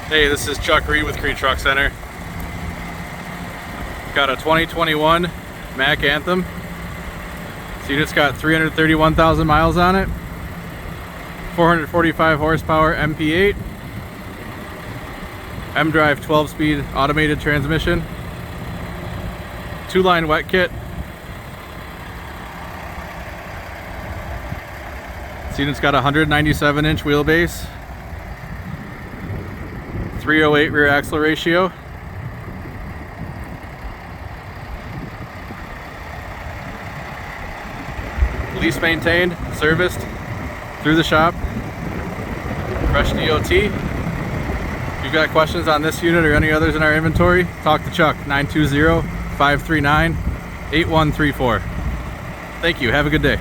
Hey, this is Chuck Reed with Kriete Truck Center. Got a 2021 Mack Anthem. This unit's got 331,000 miles on it. 445 horsepower MP8. M-Drive 12-speed automated transmission. 2-line wet kit. This unit's got a 197-inch wheelbase. 308 rear axle ratio. Lease maintained, serviced through the shop. Fresh DOT. If you've got questions on this unit or any others in our inventory, talk to Chuck, 920-539-8134. Thank you. Have a good day.